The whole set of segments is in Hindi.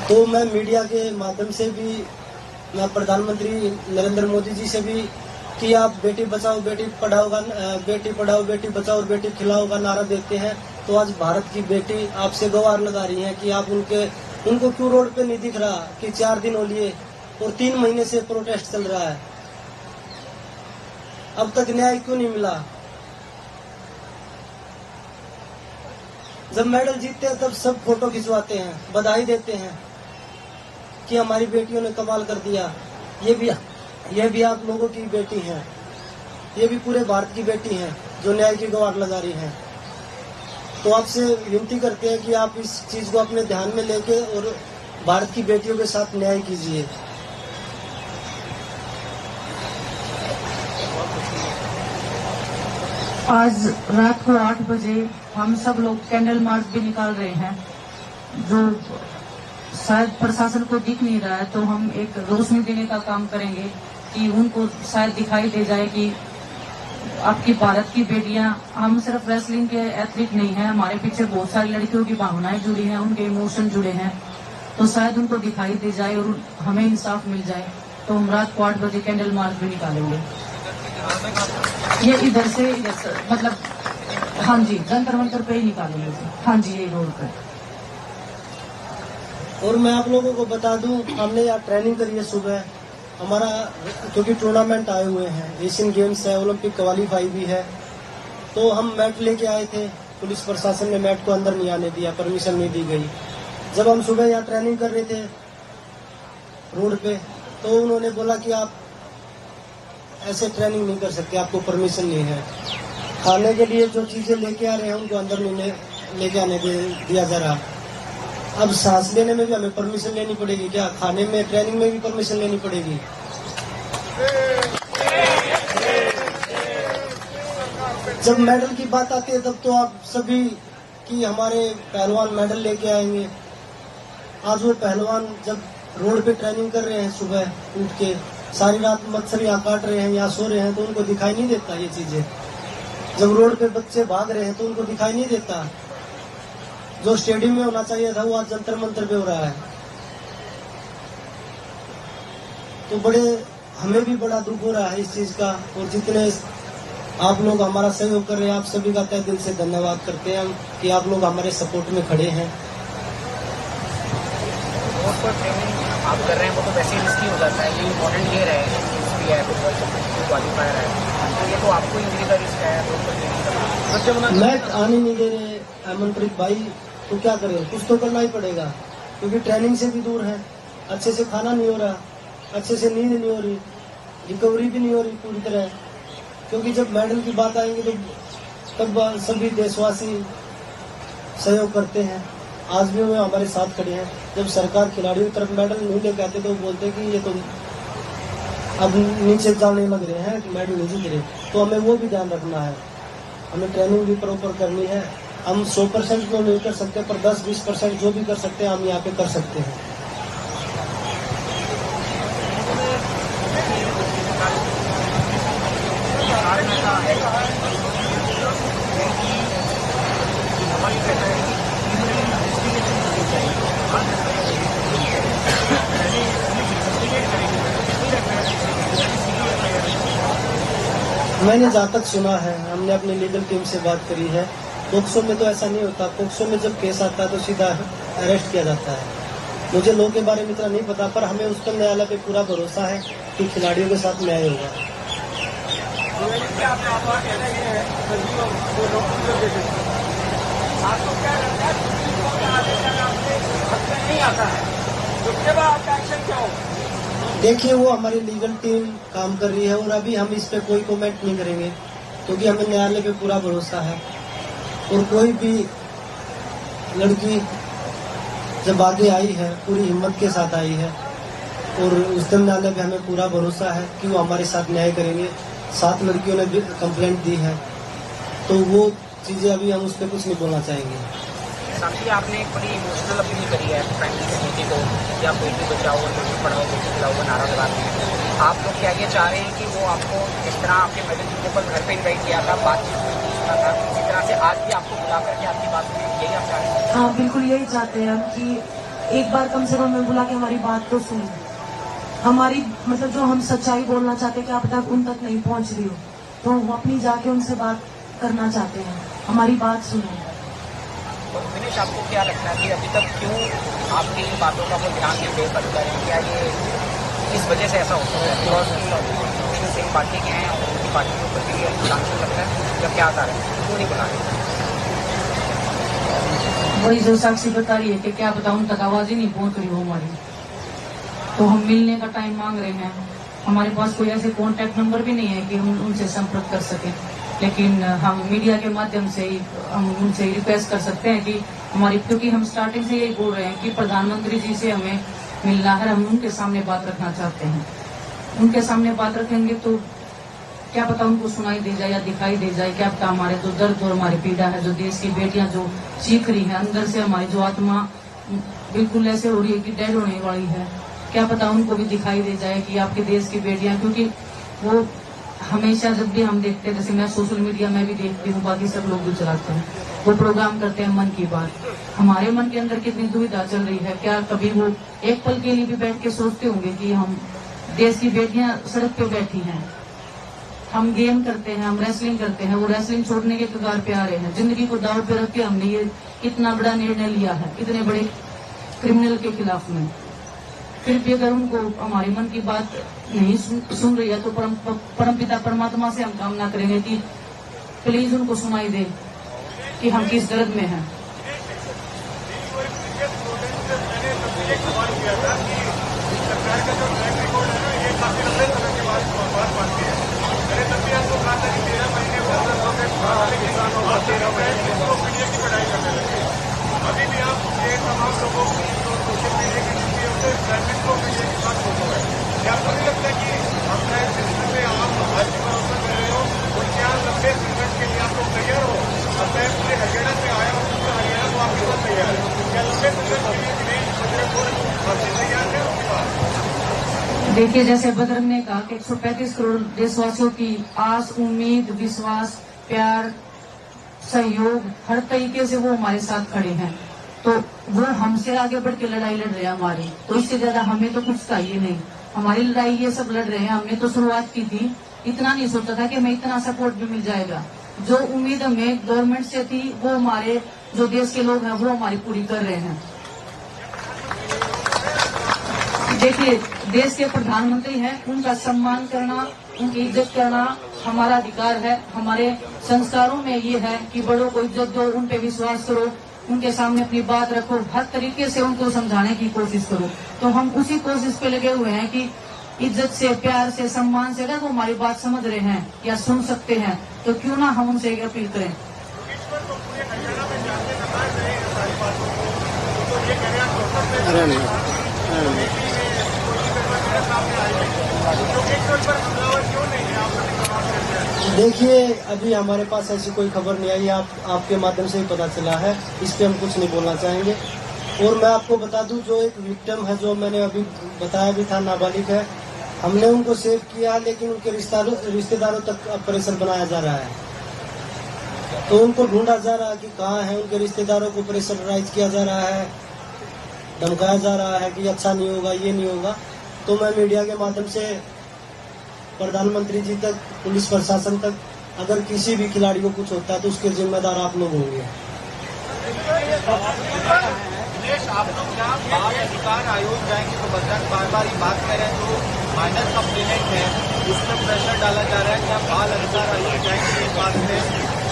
तो मैं मीडिया के माध्यम से भी, मैं प्रधानमंत्री नरेंद्र मोदी जी से भी कि आप बेटी बचाओ बेटी पढ़ाओ का, बेटी पढ़ाओ बेटी बचाओ और बेटी खिलाओ का नारा देते हैं, तो आज भारत की बेटी आपसे गुहार लगा रही है कि आप उनको क्यों रोड पे नहीं दिख रहा कि 4 दिन हो लिए और 3 महीने से प्रोटेस्ट चल रहा है, अब तक न्याय क्यों नहीं मिला। जब मेडल जीतते हैं तब सब फोटो खिंचवाते हैं, बधाई देते हैं कि हमारी बेटियों ने कमाल कर दिया। ये भी आप लोगों की बेटी हैं, ये भी पूरे भारत की बेटी हैं जो न्याय की गुहार लगा रही हैं। तो आपसे विनती करते हैं कि आप इस चीज को अपने ध्यान में लेके और भारत की बेटियों के साथ न्याय कीजिए। आज रात को 8 बजे हम सब लोग कैंडल मार्च भी निकाल रहे हैं, जो शायद प्रशासन को दिख नहीं रहा है, तो हम एक रोशनी देने का काम करेंगे कि उनको शायद दिखाई दे जाए कि आपकी भारत की बेटियां, हम सिर्फ रेसलिंग के एथलीट नहीं हैं, हमारे पीछे बहुत सारी लड़कियों की भावनाएं जुड़ी हैं, उनके इमोशन जुड़े हैं, तो शायद उनको दिखाई दे जाए और हमें इंसाफ मिल जाए। तो हम रात को 8 बजे कैंडल मार्च भी निकालेंगे। ये इधर से मतलब हाँ जी, जंतर मंतर पे ही निकालेंगे। हाँ जी, यही रोड पे। और मैं आप लोगों को बता दूं, हमने यहाँ ट्रेनिंग करी है सुबह हमारा, क्योंकि टूर्नामेंट आए हुए हैं, एशियन गेम्स है, ओलंपिक क्वालिफाई भी है, तो हम मैट लेके आए थे। पुलिस प्रशासन ने मैट को अंदर नहीं आने दिया, परमिशन नहीं दी गई। जब हम सुबह यहाँ ट्रेनिंग कर रहे थे रोड पे, तो उन्होंने बोला कि आप ऐसे ट्रेनिंग नहीं कर सकते, आपको परमिशन नहीं है। खाने के लिए जो चीजें लेके आ रहे हैं उनको अंदर नहीं लेके आने दिया जा रहा। अब सांस लेने में भी हमें परमिशन लेनी पड़ेगी क्या? खाने में, ट्रेनिंग में भी परमिशन लेनी पड़ेगी। जब मेडल की बात आती है तब तो आप सभी कि हमारे पहलवान मेडल लेके आएंगे। आज वो पहलवान जब रोड पे ट्रेनिंग कर रहे हैं, सुबह उठ के सारी रात मच्छर यहाँ काट रहे हैं, यहाँ सो रहे हैं, तो उनको दिखाई नहीं देता ये चीजें। जब रोड पे बच्चे भाग रहे हैं तो उनको दिखाई नहीं देता। जो स्टेडियम में होना चाहिए था वो आज जंतर मंतर पे हो रहा है। तो हमें भी बड़ा दुख हो रहा है इस चीज का। और जितने आप लोग हमारा सहयोग कर रहे हैं, आप सभी का तहे दिल से धन्यवाद करते हैं कि आप लोग हमारे सपोर्ट में खड़े हैं। आप कर रहे हैं वो तो वैसे ही रिस्की हो जाता है, ये इम्पोर्टेंट ये रहे भी है, क्वालिफायर है, तो ये तो आपको इंजरी का रिस्क है। मैच आने नहीं दे रहे अमनप्रीत भाई, तो क्या करें, कुछ तो करना ही पड़ेगा, क्योंकि ट्रेनिंग से भी दूर है, अच्छे से खाना नहीं हो रहा, अच्छे से नींद नहीं हो रही, रिकवरी भी नहीं हो रही पूरी तरह। क्योंकि जब मेडल की बात आएंगी तो तब सभी देशवासी सहयोग करते हैं। आज भी वो हमारे साथ खड़े हैं। जब सरकार खिलाड़ियों की तरफ मेडल नहीं लेके आते तो बोलते कि ये तो अब नीचे जाने लग रहे हैं, मेडल नहीं जीत रहे, तो हमें वो भी ध्यान रखना है। हमें ट्रेनिंग भी प्रॉपर करनी है। हम 100% तो नहीं कर सकते, पर 10-20% जो भी कर सकते हैं हम यहाँ पे कर सकते हैं। मैंने जहाँ तक सुना है, हमने अपनी लीगल टीम से बात करी है, पोक्सो में तो ऐसा नहीं होता। पोक्सो में जब केस आता है तो सीधा अरेस्ट किया जाता है। मुझे लॉ के बारे में इतना नहीं पता, पर हमें उस पर न्यायालय पे पूरा भरोसा है कि खिलाड़ियों के साथ न्याय होगा। देखिए, वो हमारी लीगल टीम काम कर रही है और अभी हम इस पे कोई कमेंट नहीं करेंगे, क्योंकि हमें न्यायालय पे पूरा भरोसा है। और कोई भी लड़की जब आगे आई है पूरी हिम्मत के साथ आई है, और उस दिन न्यायालय पे हमें पूरा भरोसा है कि वो हमारे साथ न्याय करेंगे। 7 लड़कियों ने भी कंप्लेंट दी है, तो वो चीजें अभी हम उस पर कुछ नहीं बोलना चाहेंगे। साथ ही आपने एक बड़ी इमोशनल अपील करी है प्राइम कमेटी को कि आप बेटी बचाओ और बेटी पढ़ाओ बेटी खिलाओ का नारा लगाते हैं। आप लोग क्या ये चाह रहे हैं कि वो आपको इस तरह आपके मेडल जीतने पर घर पे इन्वाइट किया था, बातचीत में पूछना था, इसी तरह से आज भी आपको बुला करके आपकी बात हुई, यही आप चाह रहे हैं? हाँ, बिल्कुल यही चाहते हैं हम कि एक बार कम से कम मैं बुला के हमारी बात तो सुनो। हमारी मतलब जो हम सच्चाई बोलना चाहते हैं कि आप तक उन तक नहीं पहुंच रही हो, तो वो अपनी जाके उनसे बात करना चाहते हैं, हमारी बात सुनो। तो दिनेश, आपको क्या लगता है कि अभी तक क्यों आपकी इन बातों का वो ध्यान नहीं दे पाते हैं? क्या ये इस वजह से ऐसा होता है? बिकॉज सेम पार्टी के हैं और उनकी पार्टी के ऊपर भी लांछन लगता है, जब क्या आता है क्यों नहीं बुला रहे? वही जो साक्षी बता रही है कि क्या बताऊं, उन तक आवाज ही नहीं पहुंच रही हो हमारी। तो हम मिलने का टाइम मांग रहे हैं, हमारे पास कोई ऐसे कॉन्टैक्ट नंबर भी नहीं है कि हम उनसे संपर्क कर सकें, लेकिन हम मीडिया के माध्यम से ही हम उनसे रिक्वेस्ट कर सकते हैं कि हमारी, क्योंकि हम स्टार्टिंग से यही बोल रहे हैं कि प्रधानमंत्री जी से हमें मिलना है, हम उनके सामने बात रखना चाहते हैं। उनके सामने बात रखेंगे तो क्या पता उनको सुनाई दे जाए या दिखाई दे जाए, क्या पता हमारे जो दर्द और हमारी पीड़ा है, जो देश की बेटियां जो चीख रही है अंदर से, हमारी जो आत्मा बिल्कुल ऐसे हो रही है कि डेड होने वाली है, क्या पता उनको भी दिखाई दे जाए कि आपके देश की बेटियां, क्योंकि वो हमेशा जब भी हम देखते हैं, जैसे मैं सोशल मीडिया में भी देखती हूँ, बाकी सब लोग भी चलाते हैं, वो प्रोग्राम करते हैं मन की बात, हमारे मन के अंदर कितनी दुविधा चल रही है। क्या कभी वो एक पल के लिए भी बैठ के सोचते होंगे कि हम देश की बेटियां सड़क पे बैठी हैं, हम गेम करते हैं, हम रेसलिंग करते हैं, वो रेसलिंग छोड़ने के कगार पे आ रहे हैं, जिंदगी को दाव पे रख के हमने ये कितना बड़ा निर्णय लिया है इतने बड़े क्रिमिनल के खिलाफ में। फिर भी अगर उनको हमारे मन की बात नहीं सुन रही है तो परमपिता परमात्मा से हम कामना करेंगे कि प्लीज उनको सुनाई दे कि हम किस दर्द में हैं। अभी भी आप तमाम लोगों की सोशल मीडिया की नीति और ट्रैफिक को मीडिया के साथ फोटो है, क्या आपको नहीं लगता कि अपने सिस्टम में आप आज भी भरोसा कर रहे हो और क्या लंबे संघर्ष के लिए आप लोग तैयार हो? अब मैं पूरे हरियाणा से आया हूँ, पूरा हरियाणा तो आपके साथ तैयार है, क्या लंबे संघर्ष के लिए दिनेश बजरंग आपसे तैयार है उसके बाद? देखिए, जैसे बजरंग ने कहा कि 135 करोड़ देशवासियों की आस, उम्मीद, विश्वास, प्यार, सहयोग, हर तरीके से वो हमारे साथ खड़े हैं, तो वो हमसे आगे बढ़ के लड़ाई लड़ रहे हैं हमारी, तो इससे ज्यादा हमें तो कुछ चाहिए नहीं। हमारी लड़ाई ये सब लड़ रहे हैं, हमने तो शुरुआत की थी, इतना नहीं सोचा था कि हमें इतना सपोर्ट भी मिल जाएगा। जो उम्मीद हमें गवर्नमेंट से थी वो हमारे जो देश के लोग हैं वो हमारी पूरी कर रहे हैं। देखिए, देश के प्रधानमंत्री हैं, उनका सम्मान करना, उनकी इज्जत करना हमारा अधिकार है। हमारे संस्कारों में ये है कि बड़ों को इज्जत दो, उन पे विश्वास करो, उनके सामने अपनी बात रखो, हर तरीके से उनको समझाने की कोशिश करो। तो हम उसी कोशिश पे लगे हुए हैं कि इज्जत से, प्यार से, सम्मान से, अगर वो हमारी बात समझ रहे हैं या सुन सकते हैं तो क्यों ना हम उनसे अपील करें। देखिए, अभी हमारे पास ऐसी कोई खबर नहीं आई, आपके माध्यम से ही पता चला है, इस पे हम कुछ नहीं बोलना चाहेंगे। और मैं आपको बता दूं, जो एक विक्टिम है, जो मैंने अभी बताया भी था, नाबालिग है, हमने उनको सेव किया, लेकिन उनके रिश्तेदारों तक अब प्रेशर बनाया जा रहा है, तो उनको ढूंढा जा रहा है कि कहाँ है। उनके रिश्तेदारों को प्रेशराइज किया जा रहा है, धमकाया जा रहा है कि अच्छा नहीं होगा, ये नहीं होगा। तो मैं मीडिया के माध्यम से प्रधानमंत्री जी तक, पुलिस प्रशासन तक, अगर किसी भी खिलाड़ी को कुछ होता है तो उसके जिम्मेदार आप लोग होंगे। दिनेश, आप लोग क्या बाल अधिकार आयोग जाएंगे? तो बजरंग बार बार ये बात कर रहे हैं, जो माइनर कंप्लेनेंट है उसमें प्रेशर डाला जा रहा है, क्या बाल अधिकार आयोग जाएंगे इस बात में?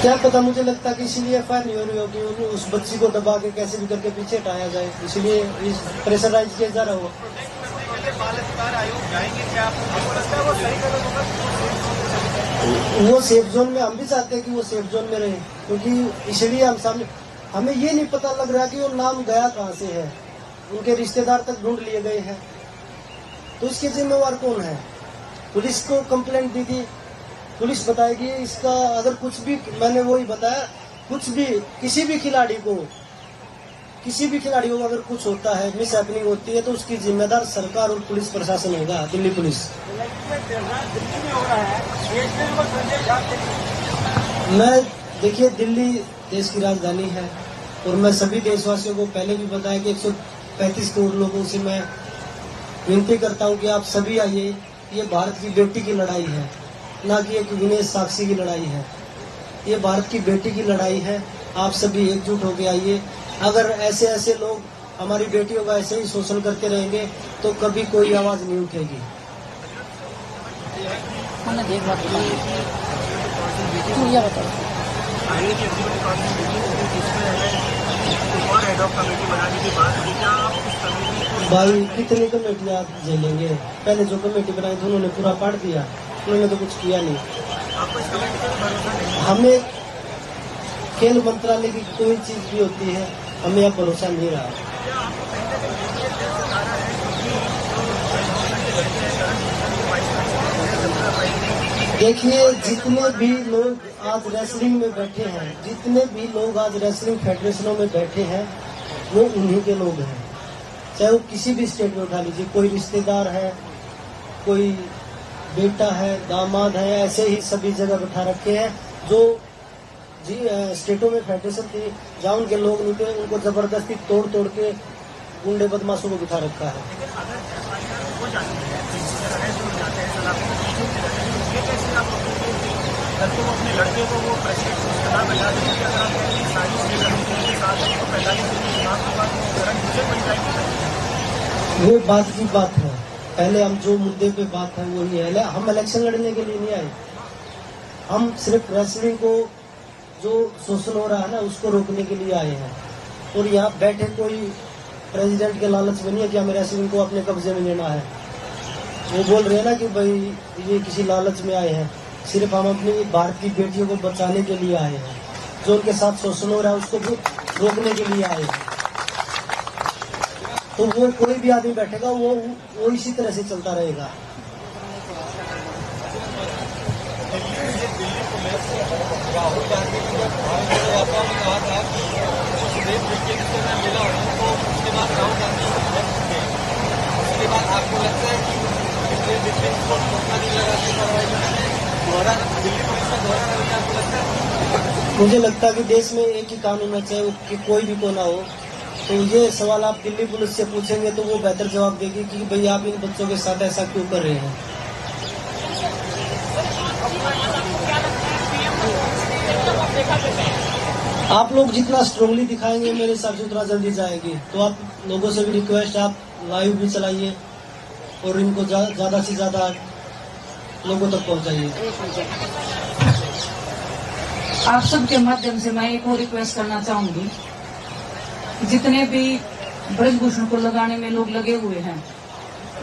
क्या पता, मुझे लगता है कि इसीलिए एफआईआर नहीं हो रही होगी, उस बच्ची को दबा के कैसे भी करके पीछे हटाया जाए, इसलिए प्रेशराइज किया जा रहा हो। बाल अधिकार आयोग जाएंगे, क्या आपको लगता है वो सही गलत होगा? वो सेफ जोन में, हम भी चाहते हैं कि वो सेफ जोन में रहे, क्योंकि इसलिए हम सामने, हमें ये नहीं पता लग रहा कि वो नाम गया कहाँ से है, उनके रिश्तेदार तक ढूंढ लिए गए हैं, तो इसके जिम्मेवार कौन है? पुलिस को कंप्लेंट दी थी, पुलिस बताएगी इसका। अगर कुछ भी, मैंने वही बताया, कुछ भी किसी भी खिलाड़ी को अगर कुछ होता है, मिस हैपनिंग होती है, तो उसकी जिम्मेदार सरकार और पुलिस प्रशासन होगा, दिल्ली पुलिस। मैं, देखिए, दिल्ली देश की राजधानी है और मैं सभी देशवासियों को पहले भी बताया कि 35 करोड़ लोगों से मैं विनती करता हूं कि आप सभी आइए। ये भारत की बेटी की लड़ाई है, ना कि एक विनेश साक्षी की लड़ाई है। ये भारत की बेटी की लड़ाई है। आप सभी एकजुट होकर आइए। अगर ऐसे ऐसे लोग हमारी बेटियों का ऐसे ही शोषण करते रहेंगे तो कभी कोई आवाज नहीं उठेगी। भाई कितनी कमेटियां झेलेंगे? पहले जो कमेटी बनाई थी उन्होंने पूरा पाट दिया, उन्होंने तो कुछ किया नहीं। हमें खेल मंत्रालय की कोई चीज भी होती है, हमें अब भरोसा नहीं रहा। देखिए, जितने भी लोग आज रेसलिंग में बैठे हैं, जितने भी लोग आज रेसलिंग फेडरेशनों में बैठे हैं, वो उन्हीं के लोग हैं। चाहे वो किसी भी स्टेट में उठा लीजिए, कोई रिश्तेदार है, कोई बेटा है, दामाद है, ऐसे ही सभी जगह बैठा रखे हैं। जो जी स्टेटों में फेडरेशन थी, जहाँ उनके लोग नहीं थे, उनको जबरदस्ती तोड़ तोड़ के गुंडे बदमाशों को बिठा रखा है। अपने लड़के को वो वो बात की बात है। पहले हम जो मुद्दे पे बात है वही है। हम इलेक्शन लड़ने के लिए नहीं आए। हम सिर्फ रेसलिंग को जो शोषण हो रहा है ना, उसको रोकने के लिए आए हैं। और यहाँ बैठे कोई प्रेसिडेंट के लालच में नहीं है कि हमें रेसलिंग को अपने कब्जे में लेना है। वो बोल रहे हैं ना कि भाई ये किसी लालच में आए हैं। सिर्फ हम अपनी भारत की बेटियों को बचाने के लिए आए हैं। जो उनके साथ शोषण हो रहा है उसको रोकने के लिए आए हैं। तो वो कोई भी आदमी बैठेगा वो इसी तरह से चलता रहेगा। राहुल गांधी ने जब वार्ता में कहा था सुदेश विखे से मैं मिला हूँ, तो उसके बाद राहुल गांधी उसके बाद आपको लगता है कि सुदेश विखे को मौका नहीं लगा के कार्रवाई दोहरा दिल्ली पुलिस का दोहरा रवैया आपको लगता है? मुझे लगता है कि देश में एक ही कानून है, चाहे कि कोई भी कोई ना हो। तो ये सवाल आप दिल्ली पुलिस से पूछेंगे तो वो बेहतर जवाब देगी कि भाई आप इन बच्चों के साथ ऐसा क्यों कर रहे हैं। आप लोग जितना स्ट्रांगली दिखाएंगे मेरे हिसाब से उतना जल्दी जाएगी। तो आप लोगों से भी रिक्वेस्ट है, आप लाइव भी चलाइए और इनको ज्यादा से ज्यादा लोगों तक पहुंचाइए। आप सबके माध्यम से मैं एक और रिक्वेस्ट करना चाहूंगी। जितने भी ब्रजभूषण को लगाने में लोग लगे हुए हैं,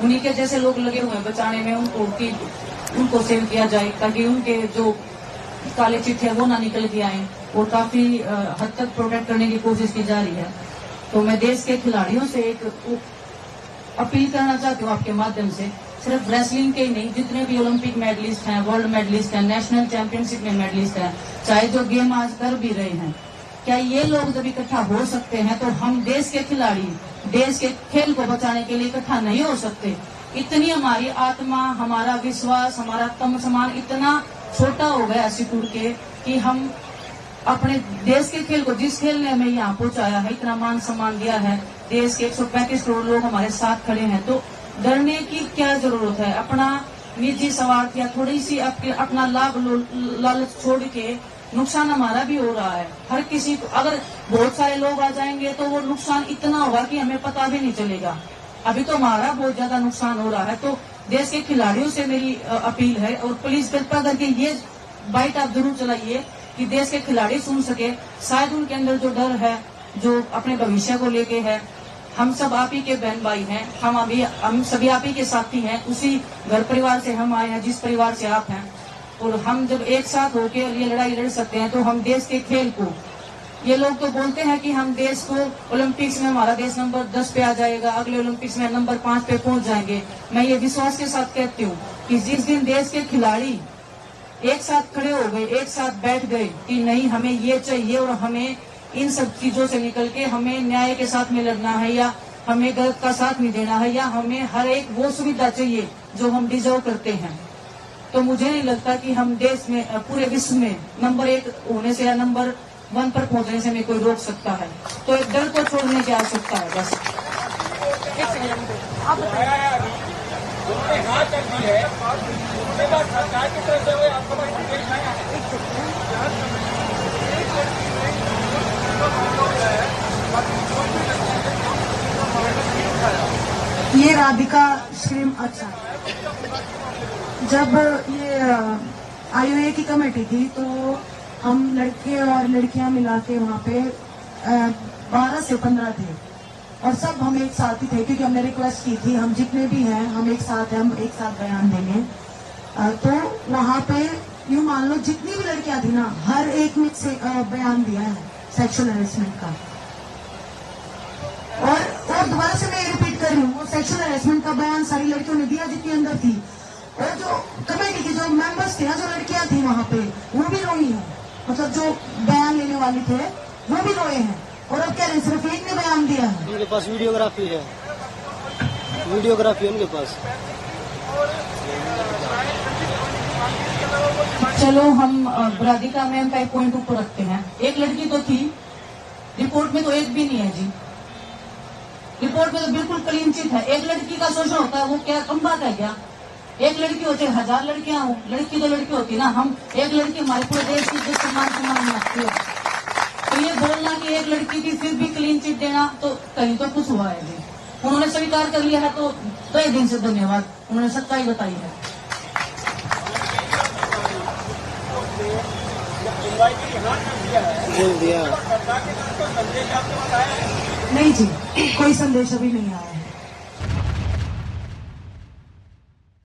उन्हीं के जैसे लोग लगे हुए हैं बचाने में, उनको सेव किया जाए ताकि उनके जो काले चिट्ठे है वो ना निकल के आए। और काफी हद तक प्रोटेक्ट करने की कोशिश की जा रही है। तो मैं देश के खिलाड़ियों से एक अपील करना चाहती हूँ आपके माध्यम से, सिर्फ रेसलिंग के ही नहीं, जितने भी ओलंपिक मेडलिस्ट हैं, वर्ल्ड मेडलिस्ट हैं, नेशनल चैंपियनशिप में मेडलिस्ट हैं, चाहे जो गेम आज कर भी रहे हैं, क्या ये लोग जब इकट्ठा हो सकते हैं तो हम देश के खिलाड़ी देश के खेल को बचाने के लिए इकट्ठा नहीं हो सकते? इतनी हमारी आत्मा, हमारा विश्वास, हमारा तम समान इतना छोटा हो गया सिकुड़ के कि हम अपने देश के खेल को, जिस खेल ने हमें यहाँ पहुंचाया है, इतना मान सम्मान दिया है, देश के 135 करोड़ लोग हमारे साथ खड़े हैं, तो डरने की क्या जरूरत है? अपना निजी स्वार्थ या थोड़ी सी अपना लाभ लालच छोड़ के नुकसान हमारा भी हो रहा है। हर किसी को, अगर बहुत सारे लोग आ जाएंगे तो वो नुकसान इतना होगा कि हमें पता भी नहीं चलेगा। अभी तो हमारा बहुत ज्यादा नुकसान हो रहा है। तो देश के खिलाड़ियों से मेरी अपील है, और प्लीज कृपा करके ये बाइट आप जरूर चलाइए कि देश के खिलाड़ी सुन सके। शायद उनके अंदर जो डर है, जो अपने भविष्य को लेके है, हम सब आप ही के बहन भाई हैं, हम सभी आप ही के साथी हैं, उसी घर परिवार से हम आए हैं जिस परिवार से आप हैं। और हम जब एक साथ होकर ये लड़ाई लड़ सकते हैं तो हम देश के खेल को, ये लोग तो बोलते हैं कि हम देश को ओलंपिक्स में हमारा देश नंबर 10 पे आ जाएगा, अगले ओलंपिक्स में नंबर 5 पे पहुंच जाएंगे। मैं ये विश्वास के साथ कहती हूँ कि जिस दिन देश के खिलाड़ी एक साथ खड़े हो गए, एक साथ बैठ गए कि नहीं हमें ये चाहिए और हमें इन सब चीजों से निकल के हमें न्याय के साथ में लड़ना है, या हमें गलत का साथ नहीं देना है, या हमें हर एक वो सुविधा चाहिए जो हम डिजर्व करते हैं, तो मुझे नहीं लगता कि हम देश में, पूरे विश्व में नंबर 1 होने से या नंबर 1 पर पहुंचने से हमें कोई रोक सकता है। तो एक डर को छोड़ने की आवश्यकता है बस। नियम पे। आप बताइए। आया है अभी, उन्होंने हाँ कर दी है, उसके बाद सरकार की तरफ से वो आपको पास निर्देश आया है। ये राधिका श्रीम, अच्छा, जब ये आईओए की कमेटी थी तो हम लड़के और लड़कियां मिला के वहाँ पे 12 से 15 थे और सब हम एक साथ ही थे क्योंकि हमने रिक्वेस्ट की थी हम जितने भी हैं हम एक साथ हैं, हम एक साथ बयान देंगे। तो वहाँ पे यूं मान लो जितनी भी लड़कियां थी ना हर एक ने से बयान दिया है सेक्सुअल हेरेसमेंट का। और दोबारा से मैं रिपीट कर रही हूँ, वो सेक्सुअल हेरेसमेंट का बयान सारी लड़कियों ने दिया जितनी अंदर थी। और जो कमेटी के जो मेंबर्स थे, जो लड़कियां थी वहाँ पे, वो भी रोई हैं, मतलब जो बयान लेने वाले थे वो भी रोए हैं। और अब कह रहे हैं सिर्फ एक ने बयान दिया है। उनके पास वीडियोग्राफी है, वीडियोग्राफी उनके पास। चलो हम राधिका मैम का एक पॉइंट ऊपर रखते हैं। एक लड़की तो थी, रिपोर्ट में तो एक भी नहीं है जी, रिपोर्ट में तो बिल्कुल क्लीन चिट है। एक लड़की का शोषण होता है, वो क्या कम बात है क्या? एक लड़की होती है, 1000 लड़कियां हो, लड़की तो लड़की होती है ना। हम एक लड़की हमारे पूरे देश की इज्जत सम्मान रखती है, तो ये बोलना कि एक लड़की की फिर भी क्लीन चिट देना, तो कहीं तो कुछ हुआ है जी। उन्होंने स्वीकार कर लिया है तो कई दिन से धन्यवाद, उन्होंने सच्चाई बताई है। बोल दिया नहीं जी, कोई संदेश अभी नहीं आया।